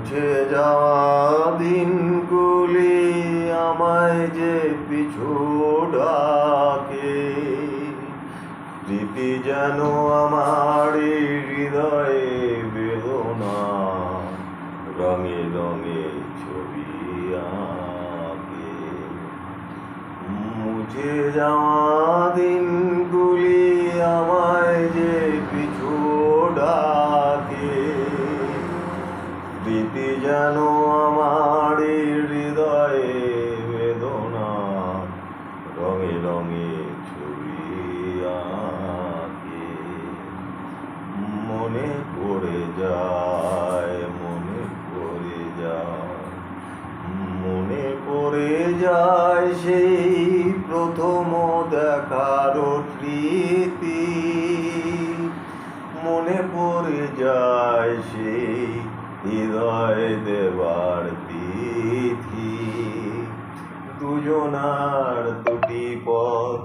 মুছে যাওয়া দিনগুলি আমায় যে পিছু ডাকে, স্মৃতি যেন আমার হৃদয়ে বেদনা, রঙে রঙে ছবি আঁকে। মুছে যাওয়া দিনগুলি আমায় যে পিছু ডাকে, স্মৃতি যেন আমার হৃদয়ে বেদনা, রঙে রঙে ছবি আঁকে। মনে পড়ে যায়, মনে পড়ে যায়, মনে পড়ে যায় সেই প্রথম দেখার স্মৃতি, মনে পড়ে যায় সেই হৃদয় দেবার তিথি। দুজনার দুটি পথ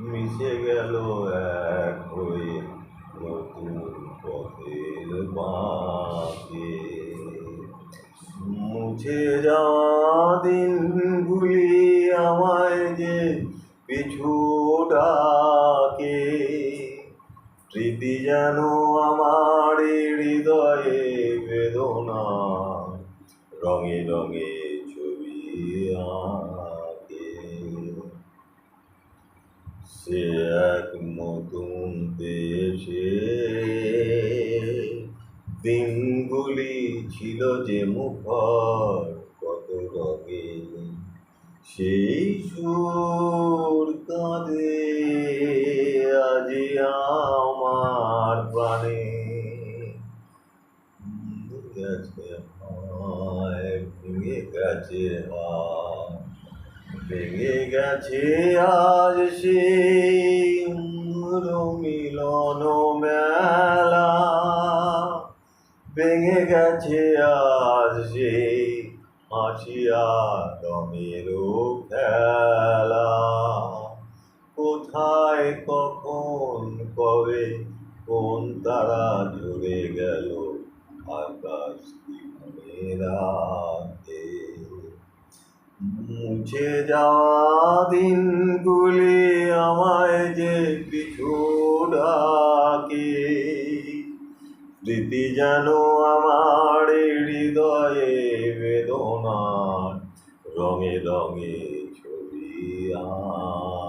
মিশে গেল এক হয়ে নতুন পথের বাঁকে। মুছে যাওয়া দিনগুলি আমায় যে পিছু ডাকে, স্মৃতি যেন আমার হৃদয়ে বেদনা, রঙে রঙে ছবি আঁকে। সে এক নতুন দেশে দিনগুলি ছিল যে মুখর কত রঙে, সেই সুর কাঁদে আজি আমার প্রাণে। গেছে হায়, ভেঙে গেছে হায়, ভেঙে গেছে আজ সেই মিলন মেলা, ভেঙে গেছে আজ সেই হাসিয়া রঙের খেলা। কোথায় কখন কবে কোন তারা ঝরে গেল আকাশ কি রাতে। মুছে যাওয়া দিনগুলি আমায় যে পিছু ডাকে, স্মৃতি যেন আমার হৃদয়ে বেদনা, রঙে রঙে ছবি আঁকে।